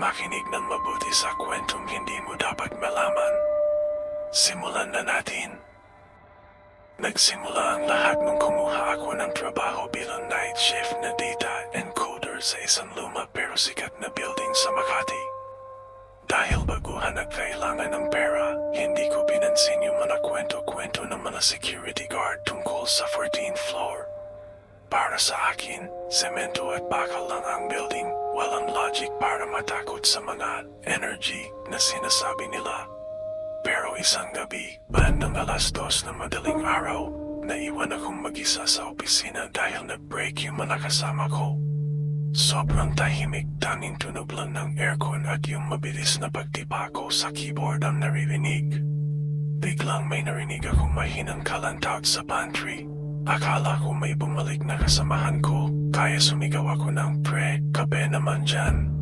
makinig ng mabuti sa kwentong hindi mo dapat malaman. Simulan na natin. Nagsimula ang lahat nung kumuha ako ng trabaho bilang night shift na data encoder sa isang luma pero sikat na building sa Makati. Dahil baguhan at kailangan ng pera, hindi ko pinansin yung mga kwento-kwento ng mga security guard tungkol sa 14th floor. Para sa akin, semento at bakal lang ang building, walang logic para matakot sa mga energy na sinasabi nila. Pero isang gabi, bandang 2:00 na madaling araw, naiwan akong mag-isa sa opisina dahil nag-break yung mga kasama ko. Sobrang tahimik, tanging tunog lang ng aircon at yung mabilis na pagtipa ko sa keyboard ang naririnig. Biglang may narinig akong mahinang kalantaw sa pantry. Akala ko may bumalik na kasamahan ko, kaya sumigaw ako ng pre, kape naman dyan.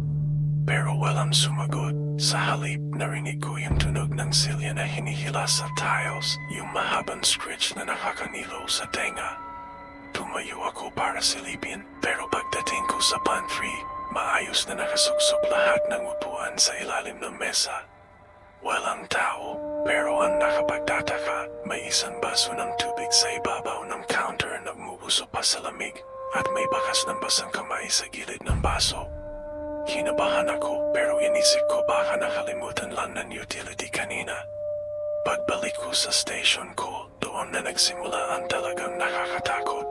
Pero walang sumagot. Sa halip, narinig ko yung tunog ng silya na hinihila sa tiles, yung mahabang scratch na nakakanilo sa tenga. Tumayo ako para silipin, pero pagdating ko sa pantry, maayos na nakasuksok lahat ng upuan sa ilalim ng mesa. Walang tao, pero ang nakapagtataka, may isang baso ng tubig sa ibabaw ng counter na umuuso pa sa lamig, at may bakas ng basang kamay sa gilid ng baso. Kinabahan ako pero inisip ko baka nakalimutan lang ng utility kanina. Pagbalik ko sa station ko, doon na nagsimula ang talagang nakakatakot.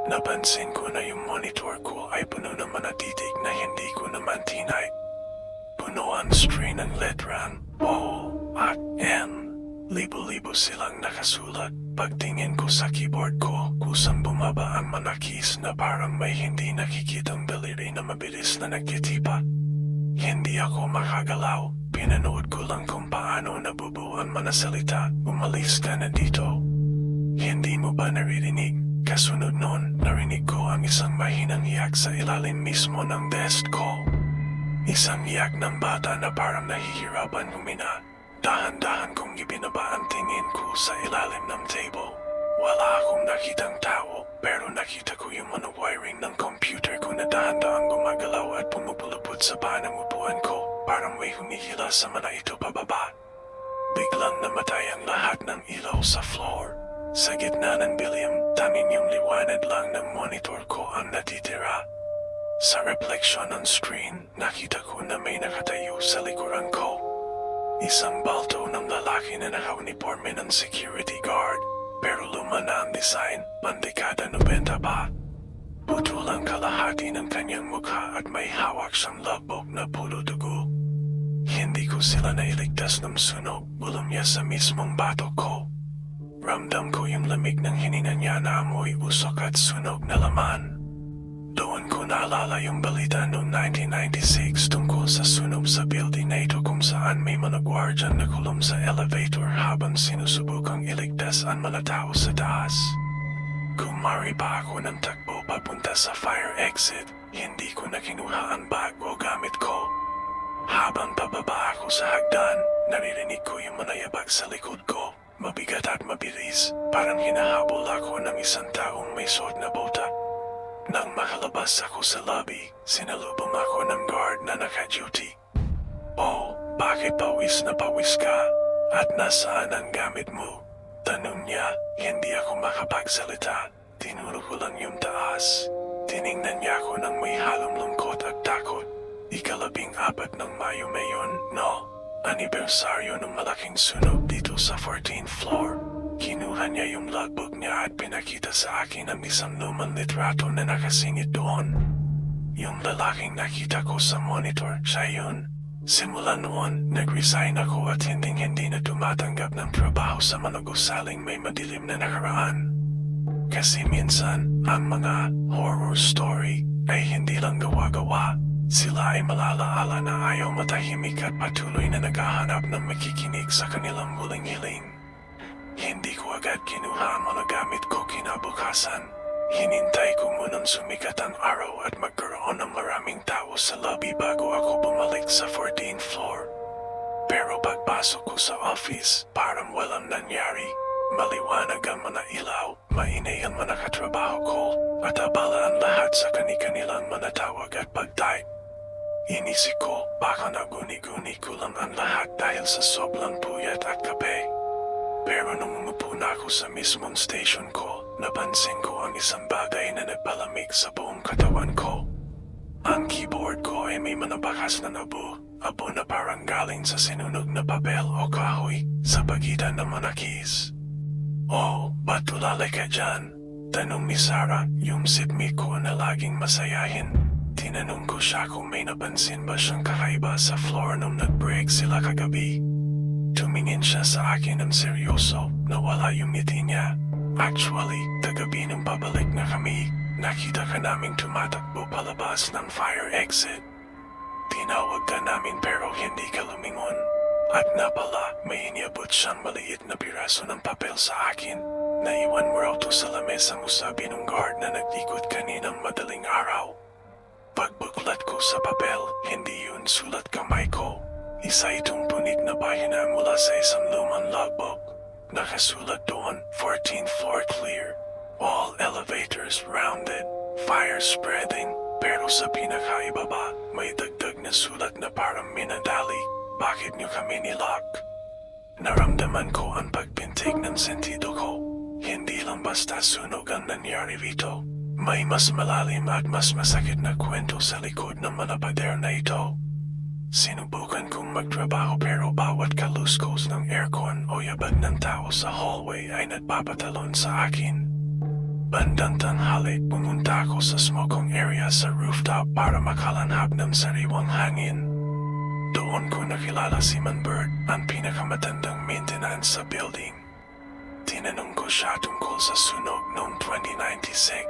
Napansin ko na yung monitor ko ay puno ng mga titik na hindi ko naman tinay. Puno ang string ng letran, O at N. Libo-libo silang nakasulat. Pagtingin ko sa keyboard ko, kusang bumaba ang mga keys na parang may hindi nakikitang daliri na mabilis na nagtitipa. Hindi ako makagalaw. Pinanood ko lang kung paano nabubuo ang mga salita. Umalis ka na dito. Hindi mo ba naririnig? Kasunod nun, narinig ko ang isang mahinang iyak sa ilalim mismo ng desk ko. Isang iyak ng bata na parang nahihirapan humina. Dahan-dahan kong ibinaba ang tingin ko sa ilalim ng table. Wala akong nakitang tao, pero nakita ko yung mga wiring ng computer ko na dahan-dahan gumagalaw at pumupulupot sa paa ng upuan ko. Parang may humihila sa mga ito pababa. Biglang namatay ang lahat ng ilaw sa floor. Sa gitna ng dilim, tanging yung liwanag lang ng monitor ko ang natitira. Sa reflection ng screen, nakita ko na may nakatayo sa likuran ko. Isang balto ng lalaki na naka-uniforme ng security guard, pero luma na ang design, pandekada 90 pa. Putol ang kalahati ng kanyang mukha at may hawak siyang logbook na pulo dugo. Hindi ko sila nailigtas ng sunog, bulong niya sa mismong batok ko. Ramdam ko yung lamig ng hininga niya na amoy usok at sunog na laman. Doon ko naalala yung balita noong 1996 tungkol sa sunog sa building na ito kung saan may mga guardian na kulong sa elevator habang sinusubukang iligtas ang mga tao sa taas. Kumari pa ako ng takbo papunta sa fire exit, hindi ko na kinuha ang bag o gamit ko. Habang pababa ako sa hagdan, naririnig ko yung mga yabag sa likod ko, mabigat at mabilis, parang hinahabol ako ng isang taong may suot na bota. Nang makalabas ako sa lobby, sinalubong ako ng guard na naka-duty. Oh, bakit pawis na pawis ka? At nasaan ang gamit mo? Tanong niya, hindi ako makapagsalita. Tinuro ko lang yung taas. Tiningnan niya ako ng may halong lungkot at takot. 14 ng Mayo ngayon, no? Anibersaryo ng malaking sunog dito sa 14th floor. Kinuha niya yung logbook niya at pinakita sa akin ang isang lumang litrato na nakasingit doon. Yung lalaking nakita ko sa monitor, siya yun. Simula noon, nag-resign ako at hindi na tumatanggap ng trabaho sa mga gusaling may madilim na nakaraan. Kasi minsan, ang mga horror story ay hindi lang gawa-gawa. Sila ay malalaala na ayaw matahimik at patuloy na naghahanap ng makikinig sa kanilang muling hiling. Hindi ko agad kinuha ang mga gamit ko kinabukasan. Hinintay ko munang sumikat ang araw at magkaroon ng maraming tao sa lobby bago ako bumalik sa 14th floor. Pero pagpasok ko sa office, parang walang nangyari. Maliwanag ang mga ilaw, mainay ang mga katrabaho ko, at abala ang lahat sa kani-kanilang mga tawag at pag-type. Inisip ko, baka naguni-guni ko lang ang lahat dahil sa sobrang puyat at kape. Pero nung umupo na ako sa mismong station ko, napansin ko ang isang bagay na nagpalamig sa buong katawan ko. Ang keyboard ko ay may manabakas na abo na parang galing sa sinunog na papel o kahoy sa pagitan ng mga keys. Oh, ba't tulalay ka dyan? Tanong ni Sarah, yung sipmate ko na laging masayahin. Tinanong ko siya kung may napansin ba siyang kakaiba sa floor nung nag-break sila kagabi. Tumingin siya sa akin ng seryoso, nawala yung ngiti niya. Actually, kagabi nung pabalik na kami, nakita ka naming tumatakbo palabas ng fire exit. Tinawag ka namin pero hindi ka lumingon. At na pala, may iniabot siyang maliit na piraso ng papel sa akin. Naiwan mo raw to sa lamesa mo, sabi ng guard na nag-ikot kaninang madaling araw. Pagbuklat ko sa papel, hindi yun sulat kamay ko. Isa itong punit na pahina mula sa isang lumang logbook. Nakasulat doon, 14th floor clear. All elevators rounded, fire spreading. Pero sa pinakaibaba, may dagdag na sulat na parang minadali. Bakit niyo kami nilock? Naramdaman ko ang pagpintig ng sentido ko. Hindi lang basta sunog ang nangyari rito. May mas malalim at mas masakit na kwento sa likod ng mga pader na ito. Sinubukan kong magtrabaho pero bawat kaluskos ng aircon o yabag ng tao sa hallway ay nagpapatalon sa akin. Bandang tanghali, pumunta ako sa smoking area sa rooftop para makalanghap ng sariwang hangin. Doon ko nakilala si Manbert, ang pinakamatandang maintenance sa building. Tinanong ko siya tungkol sa sunog noong 2096.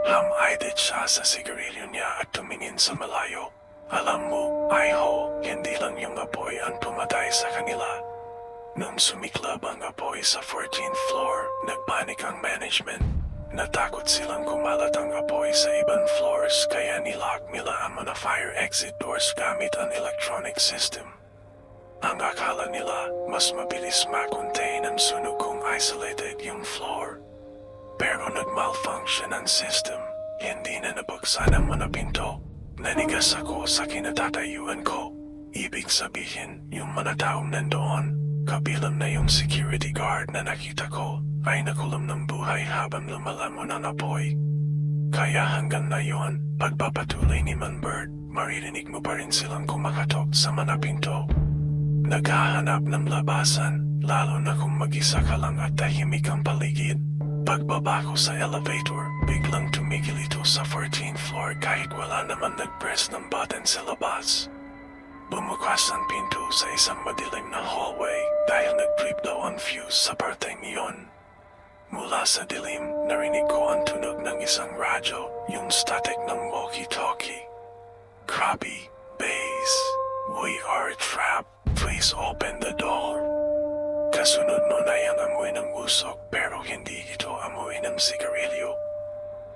Ham-eyed siya sa sigarilyo niya at tumingin sa malayo. Alam mo, Iho, hindi lang yung apoy ang pumatay sa kanila. Nung sumiklab ang apoy sa 14th floor, nagpanik ang management. Natakot silang kumalat ang apoy sa ibang floors kaya nilock nila ang mga fire exit doors gamit ang electronic system. Ang akala nila, mas mabilis ma-contain ang sunog kung isolated yung floor. Pero nag-malfunction ang system, hindi na nabuksan ang mga pinto. Nanigas ako sa kinatatayuan ko. Ibig sabihin, yung mga taong nandoon, kabilang na yung security guard na nakita ko, ay nakulong ng buhay habang lumalamon ang apoy. Kaya hanggang ngayon, pagpapatuloy ni Manbert, maririnig mo pa rin silang kumakatok sa mga pinto. Naghahanap ng labasan, lalo na kung mag-isa ka lang at tahimik ang paligid. Pagbaba ko sa elevator, biglang tumigil ito sa 14th floor kahit wala naman nag-press ng button sa labas. Bumukas ang pinto sa isang madilim na hallway dahil nag-trip daw ang fuse sa parteng iyon. Mula sa dilim, narinig ko ang tunog ng isang radyo, yung static ng walkie-talkie. Crappy, bass, we are trapped, please open the door. Kasunod nun ay ang amoy ng usok pero hindi ito amoy ng sigarilyo.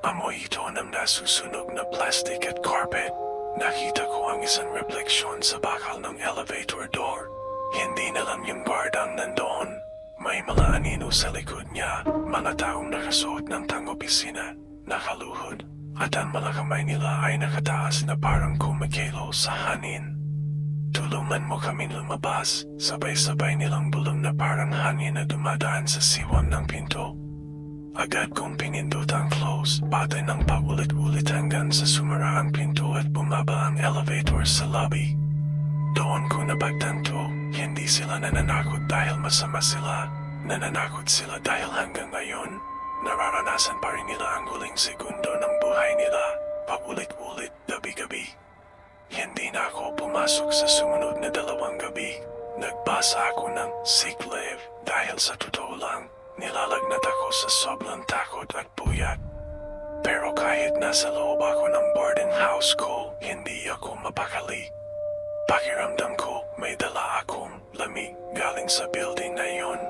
Amoy ito ng nasusunog na plastic at carpet. Nakita ko ang isang refleksyon sa bakal ng elevator door. Hindi na lang yung guard ang nandoon. May mga anino sa likod niya, mga taong nakasuot ng tang-opisina, nakaluhod, at ang mga kamay nila ay nakataas na parang kumikilo sa hangin. Tulungan mo kaming lumabas, sabay-sabay nilang bulong na parang hangin na dumadaan sa siwang ng pinto. Agad kong pinindot ang close, pati ng paulit-ulit hanggang sa sumara ang pinto at bumaba ang elevator sa lobby. Doon ko napagtanto, hindi sila nananakot dahil masama sila, nananakot sila dahil hanggang ngayon, nararanasan pa rin nila ang huling segundo ng buhay nila, paulit-ulit, gabi-gabi. Hindi na ako pumasok sa sumunod na 2 gabi. Nagbasa ako ng sick leave dahil sa totoo lang, nilalagnat ako sa sobrang takot at puyat. Pero kahit nasa loob ako ng boarding house ko, hindi ako mapakali. Pakiramdam ko may dala akong lamig galing sa building na iyon.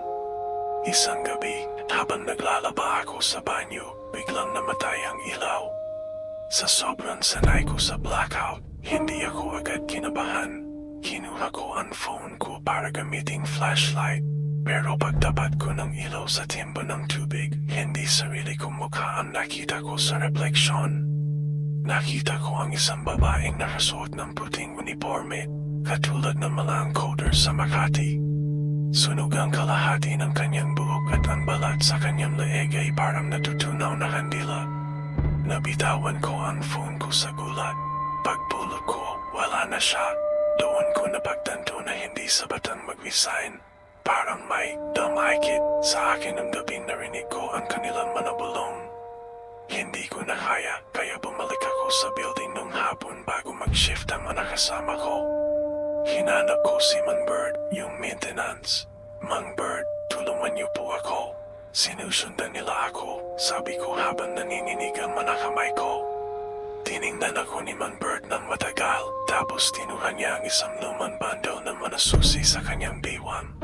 Isang gabi, habang naglalaba ako sa banyo, biglang namatay ang ilaw. Sa sobrang sanay ko sa blackout, hindi ako agad kinabahan. Kinuha ko ang phone ko para gamiting flashlight. Pero pagtapat ko ng ilaw sa timba ng tubig, hindi sarili kong mukha ang nakita ko sa refleksyon. Nakita ko ang isang babaeng nakasuot ng puting uniforme, katulad ng mga encoder sa Makati. Sunog ang kalahati ng kanyang buhok at ang balat sa kanyang leeg ay parang natutunaw na kandila. Nabitawan ko ang phone ko sa gulat. Pagpulot ko, wala na siya. Doon ko napagtanto na hindi sapat ang mag-resign. Parang may dumaikit sa akin ng gabing narinig ko ang kanilang manabulong. Hindi ko na kaya bumalik ako sa building nung hapon bago mag-shift ang mga kasama ko. Hinanap ko si Mang Bird, yung maintenance. Mang Bird, tulungan niyo po ako. Sinusundan nila ako, sabi ko habang nanininig ang mga kamay ko. Tiningnan ako ni Mang Bird ng matagal, tapos tinuhan niya ang isang lumang bundle ng mga susi sa kanyang biwan.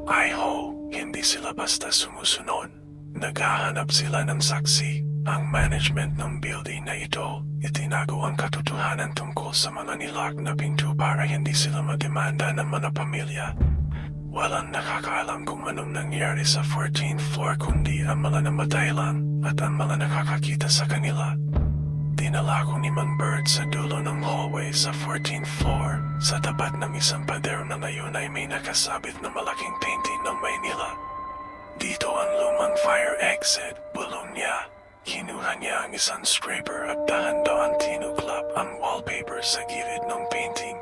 Ay ho, hindi sila basta sumusunod. Naghahanap sila ng saksi. Ang management ng building na ito, itinago ang katotohanan tungkol sa mga nilock na pinto para hindi sila mademanda ng mga pamilya. Walang nakakaalam kung anong nangyari sa 14th floor kundi ang mga namatay lang at ang mga nakakakita sa kanila. Dinala ko ni Mang Bird sa dulo ng hallway sa 14th floor. Sa tapat ng isang pader na ngayon ay may nakasabit na malaking painting ng Maynila. Dito ang lumang fire exit, bulong niya. Kinuha niya ang isang scraper at dahan-dahan tinuklap ang wallpaper sa gilid ng painting.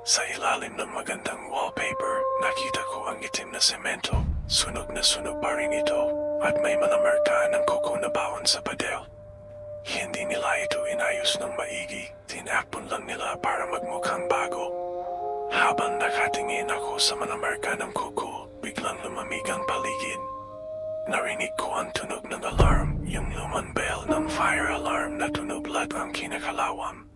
Sa ilalim ng magandang wallpaper, nakita ko ang itim na semento. Sunog na sunog pa rin ito at may mga marka ng kuko na bawon sa pader. Hindi nila ito inayos ng maigi, tinapon lang nila para magmukhang bago. Habang nakatingin ako sa mga marka ng kuko, biglang lumamig ang paligid. Narinig ko ang tunog ng alarm, yung lumang bell ng fire alarm na tunublat ang kinakalawang.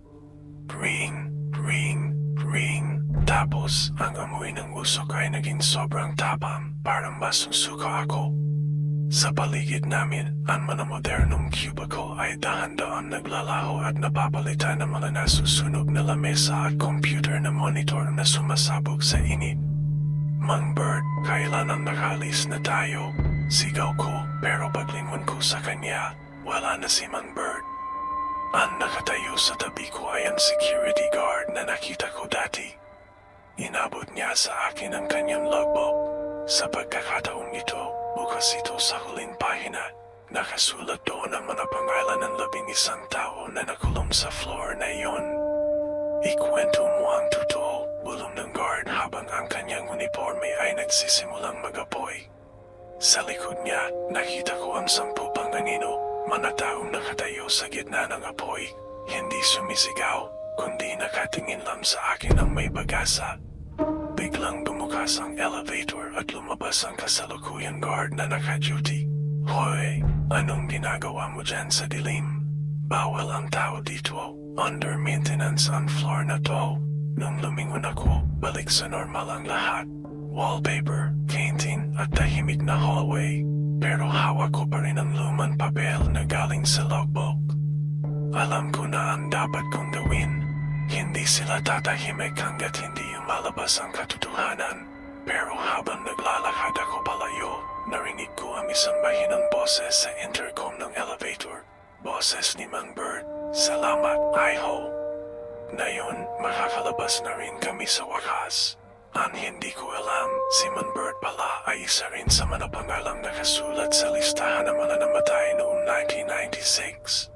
Ring, ring, ring. Tapos, ang amoy ng usok ay naging sobrang tapang, parang masusuka ako. Sa paligid namin, ang mga modernong cubicle ay dahan-dahan naglalaho at napapalitan ng mga nasusunog na lamesa at computer na monitor na sumasabog sa init. Mang Bird, kailan ang nakalis na tayo? Sigaw ko, pero paglingon ko sa kanya, wala na si Mang Bird. Ang nakatayo sa tabi ko ay ang security guard na nakita ko dati. Inabot niya sa akin ang kanyang logbook. Sa pagkakataong ito, bukas ito sa huling pahina. Nakasulat doon ang mga pangalan ng 11 tao na nakulong sa floor na iyon. Ikwento mo ang totoo, bulong ng guard habang ang kanyang uniforme ay nagsisimulang mag-apoy. Sa likod niya, nakita ko ang 10 panganino, mga taong nakatayo sa gitna ng apoy. Hindi sumisigaw, kundi nakatingin lang sa akin ng may pag-asa. Biglang bumukas ang elevator at lumabas ang kasalukuyang guard na naka-duty. Hoy, anong ginagawa mo dyan sa dilim? Bawal ang tao dito. Under maintenance ang floor na to. Nung lumingon ako, balik sa normal ang lahat. Wallpaper, painting at tahimik na hallway. Pero hawak ko pa rin ang lumang papel na galing sa logbook. Alam ko na ang dapat kong gawin. Hindi sila tatahimik hanggat hindi umalabas ang katotohanan. Pero habang naglalakad ako palayo, narinig ko ang isang mahinang boses sa intercom ng elevator. Boses ni Mang Bird, "Salamat, Iho." Ngayon, makakalabas na rin kami sa wakas. Ang hindi ko alam, si Mang Bird pala ay isa rin sa mga pangalang nakasulat sa listahan ng mga namatay noong 1996.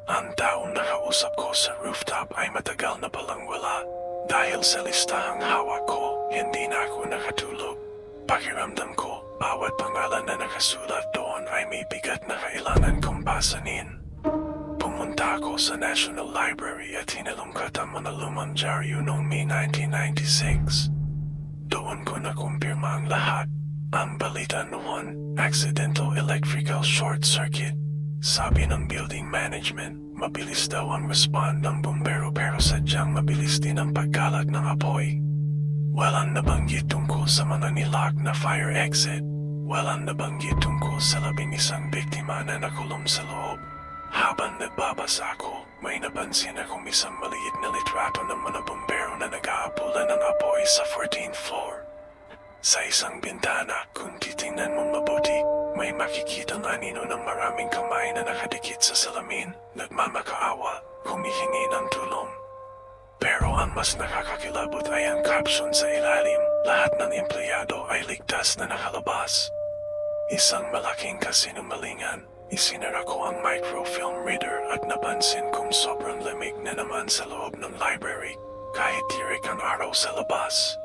Ang taong nakausap ko sa rooftop ay matagal na palang wala. Dahil sa listahang hawak ko, hindi na ako nakatulog. Pakiramdam ko, bawat pangalan na nakasulat doon ay may bigat na kailangan kong pasanin. Pumunta ako sa National Library at hinalungkat ang mga lumang dyaryo noong May 1996. Doon ko nakumpirma ang lahat. Ang balita noon, accidental electrical short circuit. Sabi ng building management, mabilis daw ang respond ng bumbero pero sadyang mabilis din ang pagkalat ng apoy. Walang nabanggit tungkol sa mga nilock na fire exit. Walang nabanggit tungkol sa 11 biktima na nakulong sa loob. Habang nagbabasa ako, may napansin akong isang maliit na litrato ng mga bumbero na nag-aapulan ng apoy sa 14th floor. Sa isang bintana, kung titingnan mo mabuti, may makikitang anino ng maraming kamay na nakadikit sa salamin, nagmamakaawa, humihingi ng tulong. Pero ang mas nakakakilabot ay ang caption sa ilalim, lahat ng empleyado ay ligtas na nakalabas. Isang malaking kasinungalingan, isinara ko ang microfilm reader at napansin kong sobrang lamig na naman sa loob ng library, kahit tirik ang araw sa labas.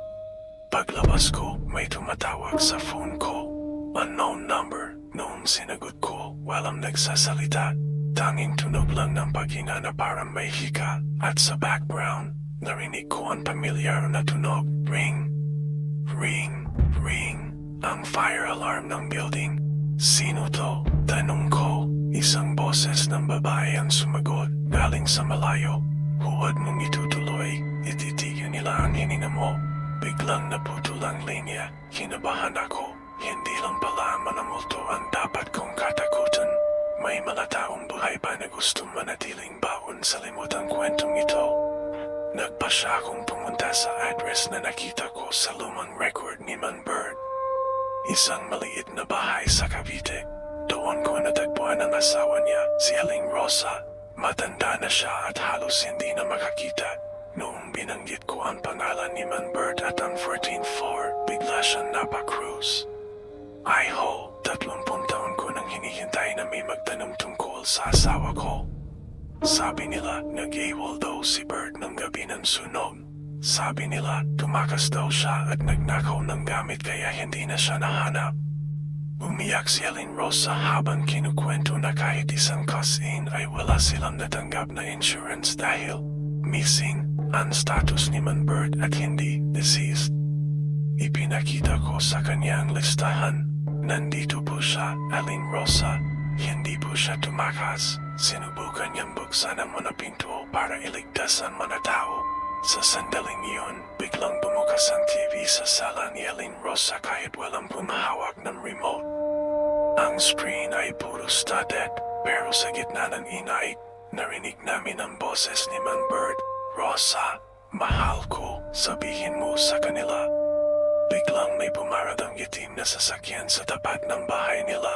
Paglabas ko, may tumatawag sa phone ko. Unknown number. Noong sinagot ko, walang nagsasalita. Tanging tunog lang ng paghinga na parang may hika. At sa background, narinig ko ang pamilyar na tunog. Ring, ring, ring. Ang fire alarm ng building. Sino to? Tanong ko. Isang boses ng babae ang sumagot. Galing sa malayo. Huwag mong itutuloy. Ititigan nila ang hininga mo. Biglang naputol ang linya, kinabahan ako. Hindi lang pala ang mga multo ang dapat kong katakutan. May mga taong buhay pa na gustong manatiling baon sa limutang kwentong ito. Nagpa siya akong pumunta sa address na nakita ko sa lumang record ni Man Bird. Isang maliit na bahay sa Cavite. Doon ko natagpuan ang asawa niya, si Aling Rosa. Matanda na siya at halos hindi na makakita. Noong binanggit ko ang pangalan ni Man Bird at ang 14th floor, bigla siyang napakruise. Ay ho, 30 taon ko nang hinihintay na may magtanong tungkol sa asawa ko. Sabi nila, nag-AWOL daw si Bird ng gabi ng sunog. Sabi nila, tumakas daw siya at nagnakaw ng gamit kaya hindi na siya nahanap. Umiyak si Aling Rosa habang kinukwento na kahit isang cause-in ay wala silang natanggap na insurance dahil missing ang status ni Man Bird at hindi deceased. Ipinakita ko sa kanyang listahan. Nandito po siya, Aling Rosa. Hindi po siya tumakas. Sinubukan niyang buksan ang mga pinto para iligtas ang mga tao. Sa sandaling iyon, biglang bumukas ang TV sa sala ni Aling Rosa kahit walang pumahawak ng remote. Ang screen ay puro studded, pero sa gitna ng ingay, narinig namin ang boses ni Man Bird. Rosa, mahal ko, sabihin mo sa kanila. Biglang may pumaradang itim na sasakyan sa tapat ng bahay nila.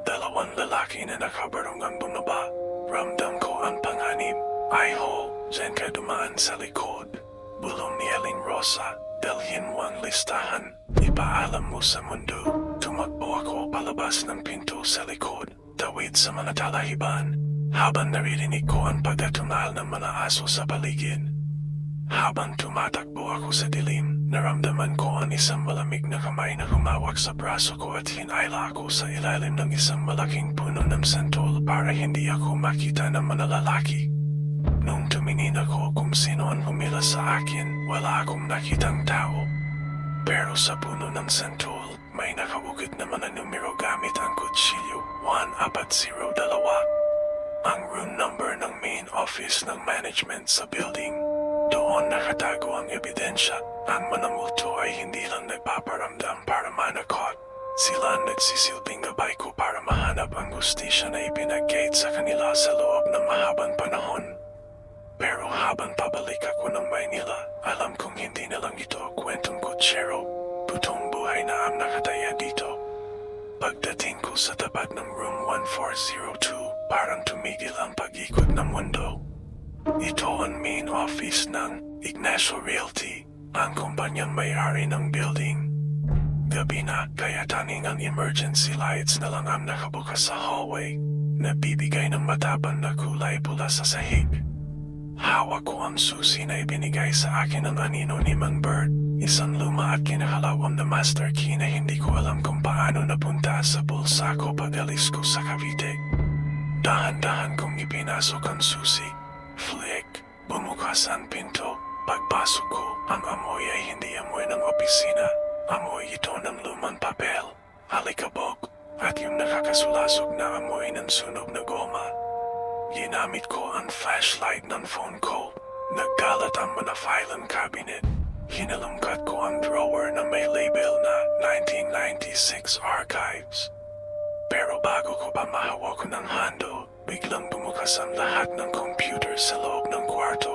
2 lalaki na nakabarong ang bumaba. Ramdam ko ang panganib. Ay ho, dyan ka dumaan sa likod. Bulong ni Aling Rosa, dalhin mo ang listahan. Ipaalam mo sa mundo. Tumakbo ako palabas ng pinto sa likod. Tawid sa mga talahiban. Habang naririnig ko ang pagkatumal ng mga aso sa paligid. Habang tumatakbo ako sa dilim, naramdaman ko ang isang malamig na kamay na humawak sa braso ko at hinayla ako sa ilalim ng isang malaking puno ng santol para hindi ako makita ng mga lalaki. Nung tumingin ako kung sino ang humila sa akin, wala akong nakitang tao. Pero sa puno ng santol, may nakaukit na mga numero gamit ang kutsilyo 1402. Ang room number ng main office ng management sa building. Doon nakatago ang ebidensya. Ang mga multo ay hindi lang nagpaparamdam para manakot. Sila nagsisilbing gabay ko para mahanap ang hustisya na ipinag-gate sa kanila sa loob ng mahabang panahon. Pero habang pabalik ako ng Maynila, alam kong hindi na lang ito kwentong kutsero. Putong buhay na ang nakataya dito. Pagdating ko sa tapat ng room 1402, parang tumigil ang pag-ikot ng mundo. Ito ang main office ng Ignacio Realty, ang kumpanyang may-ari ng building. Gabi na, kaya tanging ang emergency lights na lang ang nakabukas sa hallway, na bibigay ng matapang na kulay pula sa sahig. Hawak ko ang susi na ibinigay sa akin ng anino ni Man Bird, isang luma at kinakalawang na master key na hindi ko alam kung paano napunta sa bulsa ko pag-alis ko sa Cavite. Dahan-dahan kong ipinasok ang susi. Flick, bumukas ang pinto. Pagpasok ko, ang amoy ay hindi amoy ng opisina. Amoy ito ng lumang papel, alikabok, at yung nakakasulasok na amoy ng sunog na goma. Ginamit ko ang flashlight ng phone ko. Nagkalat ang mga filing cabinet. Hinalungkat ko ang drawer na may label na 1996 Archives. Pero bago ko pa mahawak ng handle, biglang bumukas ang lahat ng computer sa loob ng kwarto.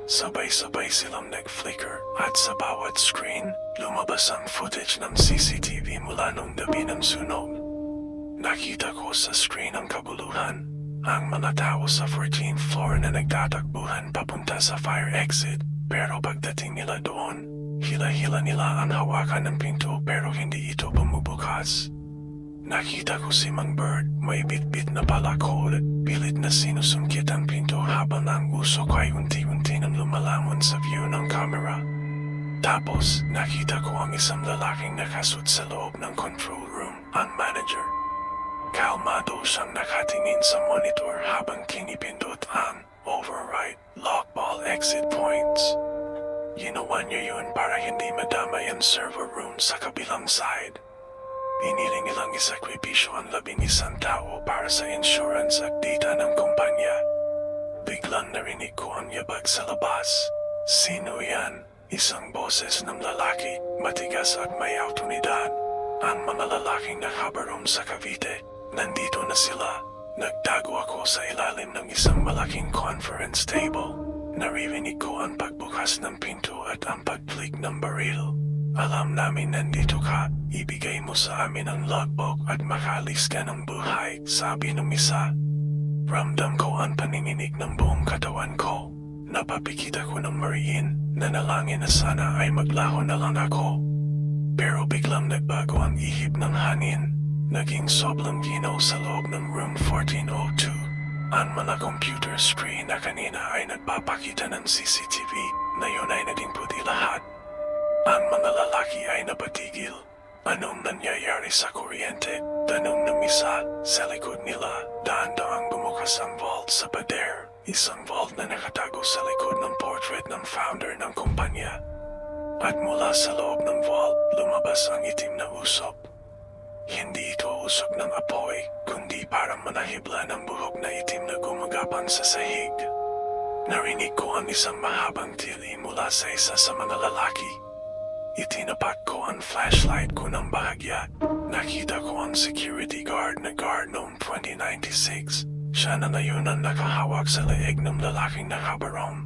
Sabay-sabay silang nag-flicker at sa bawat screen, lumabas ang footage ng CCTV mula nung gabi ng sunog. Nakita ko sa screen ang kabuluhan, ang mga tao sa 14th floor na nagtatakbuhan papunta sa fire exit, pero pagdating nila doon, hila-hila nila ang hawakan ng pinto pero hindi ito bumubukas. Nakita ko si Mang Bird, may bitbit na palakol at pilit na sinusungkit ang pinto habang ang usok ay unti-unti nang lumalangon sa view ng camera. Tapos, nakita ko ang isang lalaking nakasuot sa loob ng control room, ang manager. Kalmado siyang nakatingin sa monitor habang pinipindot ang override lockball exit points. Ginawa niya yun para hindi madamay ang server room sa kabilang side. Piniling nilang isakripisyo ang 11 tao para sa insurance at data ng kumpanya. Biglang narinig ko ang yabag sa labas. Sino yan? Isang boses ng lalaki, matigas at may autoridad. Ang mga lalaking nakabarong sa Cavite, nandito na sila. Nagtago ako sa ilalim ng isang malaking conference table. Naririnig ko ang pagbukas ng pinto at ang pag-click ng baril. Alam namin nandito ka, ibigay mo sa amin ang logbook at makalis ka ng buhay, sabi ng isa. Ramdam ko ang paninginig ng buong katawan ko. Napapikit ako ng mariin, nanalangin na sana ay maglaho na lang ako. Pero biglang nagbago ang ihip ng hangin. Naging sobrang ginaw sa loob ng room 1402. Ang mga computer screen na kanina ay nagpapakita ng CCTV na yun ay naging puti lahat. Ang mga lalaki ay napatigil. Anong nangyayari sa kuryente? Tanong ng isa sa likod nila. Dahan-dahang bumukas ang vault sa pader. Isang vault na nakatago sa likod ng portrait ng founder ng kumpanya. At mula sa loob ng vault, lumabas ang itim na usok. Hindi ito usok ng apoy, kundi parang manahibla ng buhok na itim na gumagapang sa sahig. Narinig ko ang isang mahabang tili mula sa isa sa mga lalaki. Itinapat ko ang flashlight ko ng bahagya. Nakita ko ang security guard na guard noong 2096. Siya na ngayon ang nakahawak sa leeg ng lalaking nakabarong.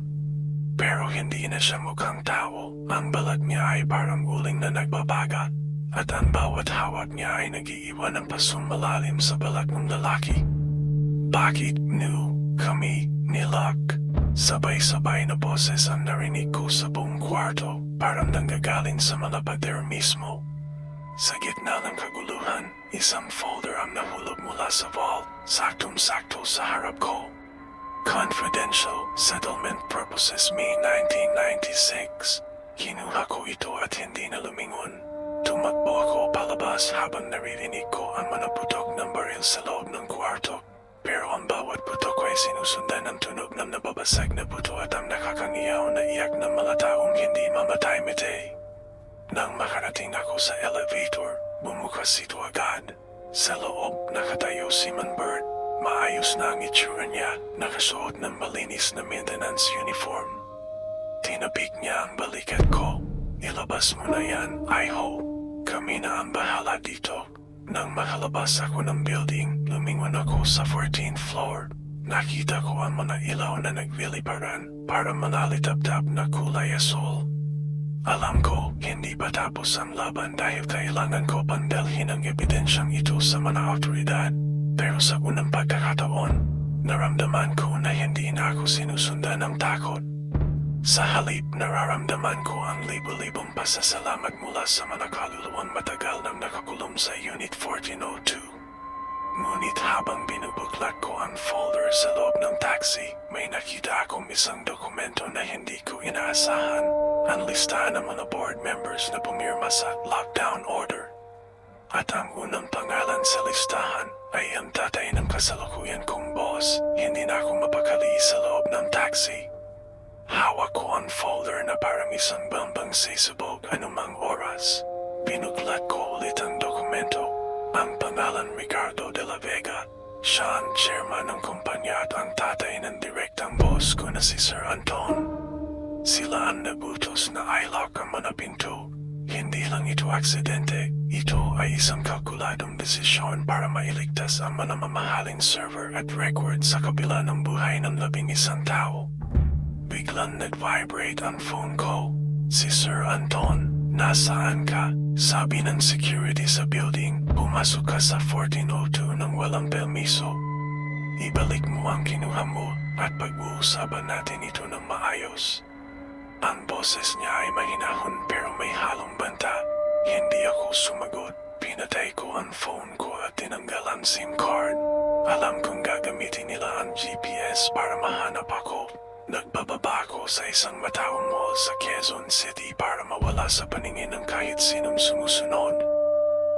Pero hindi na siya mukhang tao. Ang balat niya ay parang uling na nagbabaga. At ang bawat hawak niya ay nag-iiwan ng pasong malalim sa balat ng lalaki. Bakit niyo kami nilak? Sabay-sabay na boses ang narinig ko sa buong kwarto, parang nanggagaling sa mga pader mismo. Sa gitna ng kaguluhan, isang folder ang nahulog mula sa vault, saktong-sakto sa harap ko. Confidential Settlement Purposes May 1996. Kinuha ko ito at hindi na lumingon. Tumakbo ako palabas habang naririnig ko ang mga putok ng baril sa loob ng kwarto. Pero ang bawat putok ay sinusundan ng tunog ng nababasag na buto at ang nakakangiyaw na iyak ng mga taong hindi mamatay-matay. Nang makarating ako sa elevator, bumukas ito agad. Sa loob, nakatayo si Mang Bird. Maayos na ang itsura niya, nakasuot ng malinis na maintenance uniform. Tinapik niya ang balikat ko. Ilabas mo na yan, Iho. Kami na ang bahala dito. Nang makalabas ako ng building, lumingon ako sa 14th floor. Nakita ko ang mga ilaw na nagliliparan para manalitap-tap na kulay asul. Alam ko, hindi pa tapos ang laban dahil kailangan ko pandalhin ang ebidensyang ito sa mga autoridad. Pero sa unang pagkakataon, naramdaman ko na hindi na ako sinusundan ng takot. Sa halip, nararamdaman ko ang libo-libong pasasalamat mula sa mga kaluluwang matagal nang nakakulong sa Unit 1402. Ngunit habang binubuklat ko ang folder sa loob ng taxi, may nakita akong isang dokumento na hindi ko inaasahan. Ang listahan ng mga board members na pumirma sa lockdown order. At ang unang pangalan sa listahan ay ang tatay ng kasalukuyan kong boss. Hindi na ako mapakali sa loob ng taxi. Hawak ko ang folder na parang isang bambang sisubog anumang oras. Binuklat ko ulit ang dokumento. Ang pangalan Ricardo de la Vega. Siya ang chairman ng kumpanya at ang tatay ng direktang boss ko na si Sir Anton. Sila ang nagutos na i-lock ang mga pinto. Hindi lang ito aksidente. Ito ay isang kalkuladong desisyon para mailigtas ang mga mamahaling server at record sa kabila ng buhay ng 11 tao. biglang nag-vibrate ang phone ko. Si Sir Anton, nasaan ka? Sabi ng security sa building, pumasok ka sa 1402 nang walang permiso. Ibalik mo ang kinuha mo at pag-uusapan natin ito ng maayos. Ang boses niya ay mahinahon pero may halong banta. Hindi ako sumagot. Pinatay ko ang phone ko at tinanggal ang SIM card. Alam kong gagamitin nila ang GPS para mahanap ako. Nagbababa ako sa isang mataong mall sa Quezon City para mawala sa paningin ng kahit sinong sumusunod.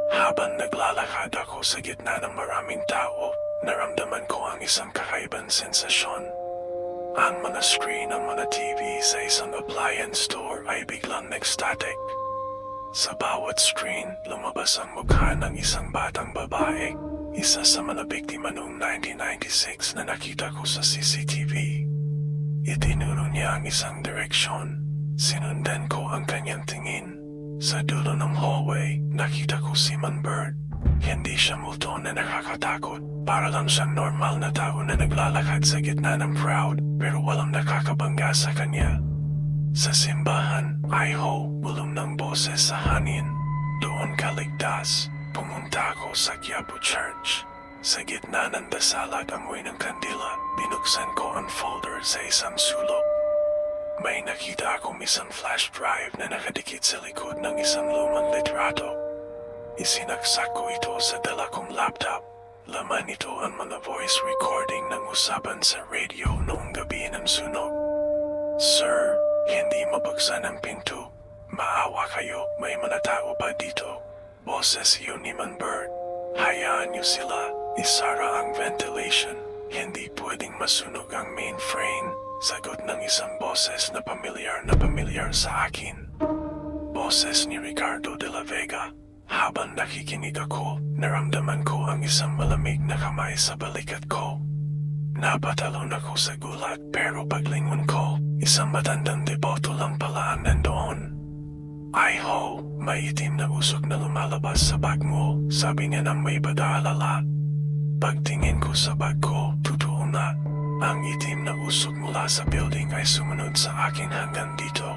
Habang naglalakad ako sa gitna ng maraming tao, naramdaman ko ang isang kakaibang sensasyon. Ang mga screen ng mga TV sa isang appliance store ay biglang nag-static. Sa bawat screen, lumabas ang mukha ng isang batang babae, isa sa mga biktima noong 1996 na nakita ko sa CCTV. Itinuro niya ang isang direksyon. Sinundan ko ang kanyang tingin. Sa dulo ng hallway, nakita ko si Manbird. Hindi siya multo na nakakatakot. Para lang siyang normal na tao na naglalakad sa gitna ng crowd pero walang nakakabangga sa kanya. Sa simbahan, Iho, bulong ng boses sa hangin. Doon ka ligtas. Pumunta ako sa Quiapo Church. Sa gitna ng dasal at amoy ng kandila, binuksan ko ang folder sa isang sulok. May nakita akong isang flash drive na nakadikit sa likod ng isang lumang litrato. Isinaksak ko ito sa dala kong laptop. Laman ito ang mga voice recording ng usapan sa radio noong gabi ng sunog. Sir, hindi mabuksan ang pinto. Maawa kayo, may mga tao ba dito? Boses yun ni Manbird. Hayaan niyo sila, isara ang ventilation. Hindi pwedeng masunog ang mainframe. Sagot ng isang boses na pamilyar sa akin. Boses ni Ricardo de la Vega. Habang nakikinig ako, naramdaman ko ang isang malamig na kamay sa balikat ko. Napatalon ako sa gulat pero paglingon ko, isang matandang deboto lang pala ang nandoon. Iho, may itim na usok na lumalabas sa bag mo, sabi niya nang may pag-aalala. Pagtingin ko sa bag ko, totoo na. Ang itim na usok mula sa building ay sumunod sa akin hanggang dito.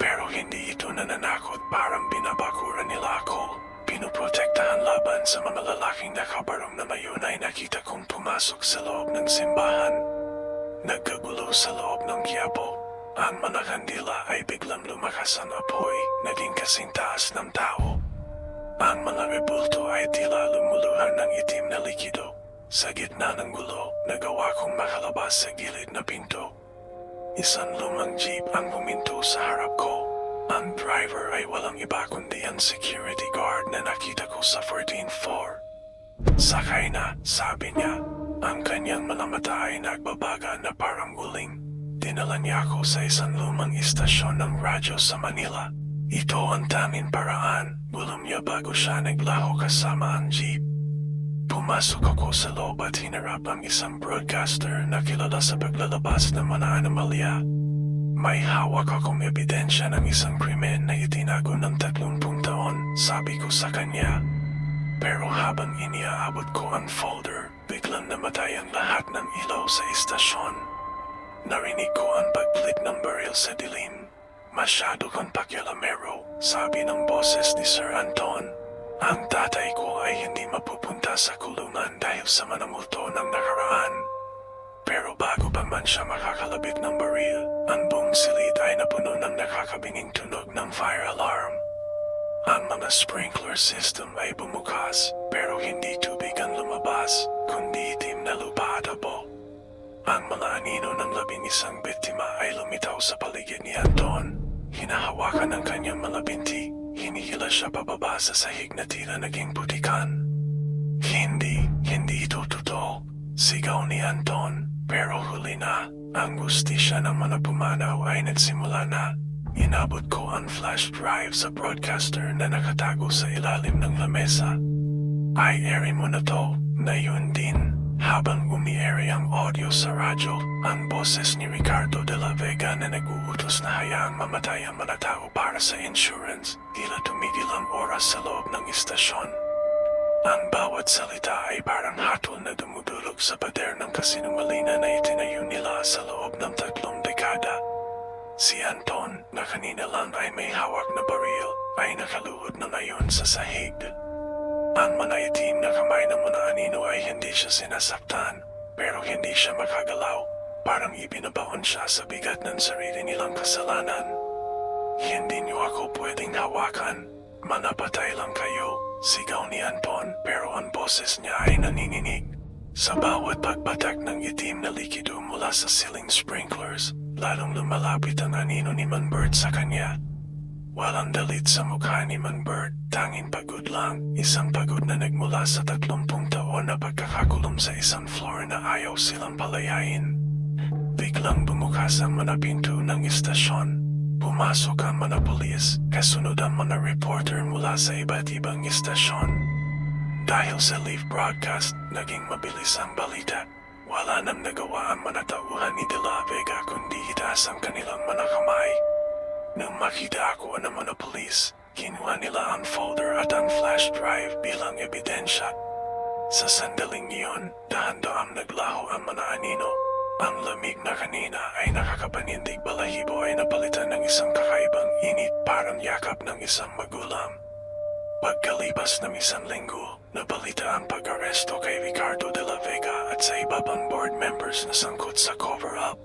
Pero hindi ito nananakot, parang binabakuran nila ako. Pinuprotektahan laban sa mga lalaking nakabarong na mayon ay nakita kong pumasok sa loob ng simbahan. Nagkagulo sa loob ng Quiapo. Ang mga kandila ay biglang lumakas ang apoy, naging kasing taas ng tao. Ang mga rebulto ay tila lumuluhan ng itim na likido. Sa gitna ng gulo, nagawa kong makalabas sa gilid na pinto. Isang lumang jeep ang huminto sa harap ko. Ang driver ay walang iba kundi ang security guard na nakita ko sa 14th floor. Sakay na, sabi niya. Ang kanyang mga mata ay nagbabaga na parang uling. Dinala niya ako sa isang lumang istasyon ng radyo sa Manila. Ito ang tanging paraan, bulong niya bago siya naglaho kasama ang jeep. Pumasok ako sa loob at hinarap ang isang broadcaster na kilala sa paglalabas ng mga anomalya. May hawak akong ebidensya ng isang krimen na itinago ng 30 taon, sabi ko sa kanya. Pero habang iniaabot ko ang folder, biglang namatay ang lahat ng ilaw sa istasyon. Narinig ko ang pagklik ng baril sa dilim. Masyado kang pakialamero, sabi ng boses ni Sir Anton. Ang tatay ko ay hindi mapupunta sa kulungan dahil sa mga multo ng nakaraan. Pero bago pa man siya makakalabit ng baril, ang buong silid ay napuno ng nakakabinging tunog ng fire alarm. Ang mga sprinkler system ay bumukas, pero hindi tubig ang lumabas, kundi itim na lupa at abo. Ang mga anino ng 11 biktima ay lumitaw sa paligid ni Anton. Hinahawakan ng kanyang mga binti. Hinihila siya pababa sa sahig na tila naging putikan. Hindi ito totoo. Sigaw ni Anton, pero huli na. Ang gustisya ng mga pumanaw ay nagsimula na. Inabot ko ang flash drive sa broadcaster na nakatago sa ilalim ng lamesa. Ay eri mo na to, na yun din. Habang umi-eri ang audio sa radyo, ang boses ni Ricardo de la Vega na nag-uutos na hayaang mamatay ang mga tao para sa insurance, tila tumigil ang oras sa loob ng istasyon. Ang bawat salita ay parang hatol na dumudulog sa pader ng kasinungalingan na itinayo nila sa loob ng 3 dekada. barkada. Si Anton na kanina lang ay may hawak na baril ay nakaluhod na ngayon sa sahig. Ang manaitim na kamay ng mga anino ay hindi siya sinasaktan pero hindi siya makagalaw. Parang ibinabaon siya sa bigat ng sarili nilang kasalanan. Hindi niyo ako pwedeng hawakan. Manapatay lang kayo, sigaw ni Anton pero ang boses niya ay nanininig. Sa bawat pagbatak ng itim na likido mula sa ceiling sprinklers, lalong lumalapit ang anino ni Manbert sa kanya. Walang dalit sa mukha ni Manbert, tanging pagod lang, isang pagod na nagmula sa 30 taon na pagkakakulong sa isang floor na ayaw silang palayain. Biglang bumukas ang mga pinto ng istasyon. Pumasok ang mga pulis, kasunod ang mga reporter mula sa iba't ibang istasyon. Dahil sa live broadcast, naging mabilis ang balita. Wala nang nagawa ang mga tauhan ni De La Vega kundi itaas ang kanilang mga kamay. Nang makita ako ng mga pulis, kinuha nila ang folder at ang flash drive bilang ebidensya. Sa sandaling iyon, dahan-dahang naglaho ang mga anino. Ang lamig na kanina ay nakakapanindig balahibo ay napalitan ng isang kakaibang init parang yakap ng isang magulang. Pagkalipas ng isang linggo, nabalita ang pag-aresto kay Ricardo de la Vega at sa iba pang board members na sangkot sa cover-up.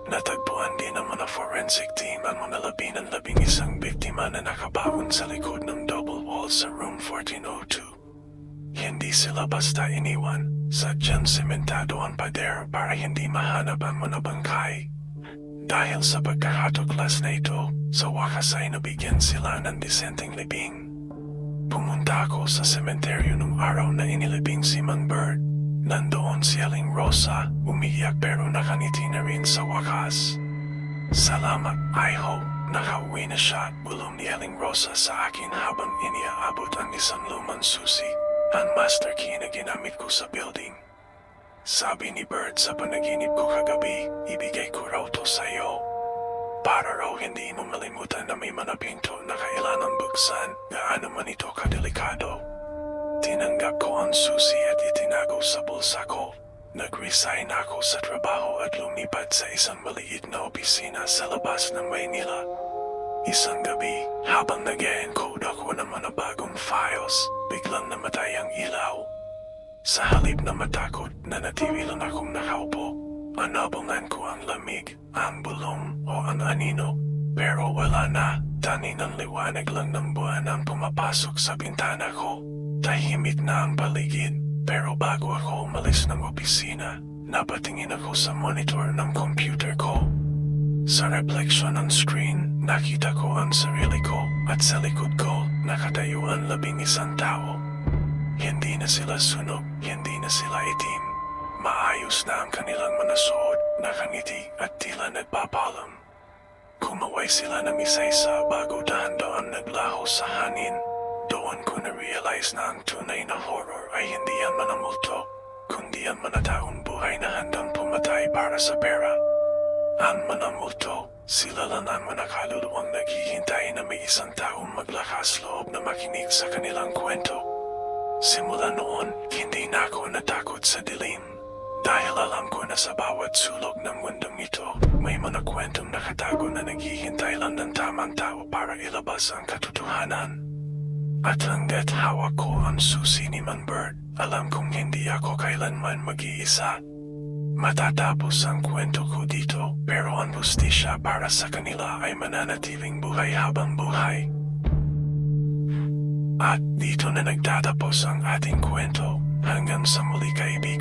Natagpuan din ng mga forensic team ang mga 11 biktima na nakabaon sa likod ng double wall sa room 1402. Hindi sila basta iniwan, sadyang sementado ang pader para hindi mahanap ang mga bangkay. Dahil sa pagkakatuklas na ito, sa wakas ay nabigyan sila ng disenteng libing. Pumunta ako sa sementeryo nung araw na inilibing si Manbert. Nandoon si Aling Rosa, umiiyak pero nakangiti na rin sa wakas. Salamat, I hope. Nakauwi na siya, bulong ni Aling Rosa sa akin habang iniaabot ang isang lumang susi. Ang master key na ginamit ko sa building. Sabi ni Bert sa panaginip ko kagabi, ibigay ko raw to sa'yo. Para raw hindi mo malimutan na may mga pinto na kailangang buksan, gaano man ito kadelikado. Tinanggap ko ang susi at itinago sa bulsa ko. Nag-resign ako sa trabaho at lumipat sa isang maliit na opisina sa labas ng Maynila. Isang gabi, habang nag-e-encode ako ng mga bagong files, biglang namatay ang ilaw. Sa halip na matakot, nanatili lang akong nakaupo. Anabangan ko ang lamig, ang bulong o ang anino. Pero wala na, tanging ang liwanag lang ng buwan ang pumapasok sa bintana ko. Tahimik na ang paligid, pero bago ako umalis ng opisina, napatingin ako sa monitor ng computer ko. Sa refleksyon ng screen, nakita ko ang sarili ko at sa likod ko nakatayo ang 11 tao. Hindi na sila sunog, hindi na sila itim. Maayos na ang kanilang mga suot, nakangiti at tila nagpapalam. Kumaway sila ng isa-isa bago dahan-dahan naglaho sa hangin. Doon ko na-realize na ang tunay na horror ay hindi ang mga multo, kundi ang mga taong buhay na handang pumatay para sa pera. Ang mga multo, sila lang ang mga kaluluwang naghihintay na may isang taong maglakas loob na makinig sa kanilang kwento. Simula noon, hindi na ako natakot sa dilim. Dahil alam ko na sa bawat sulok ng mundong ito, may mga kwentong nakatago na naghihintay lang ng tamang tao para ilabas ang katotohanan. At hanggat hawak ko ang susi ni Manbert, alam kong hindi ako kailanman mag-iisa. Matatapos ang kwento ko dito, pero ang hustisya para sa kanila ay mananatiling buhay habang buhay. At dito na nagtatapos ang ating kwento. Hanggang sa muli, kaibigan.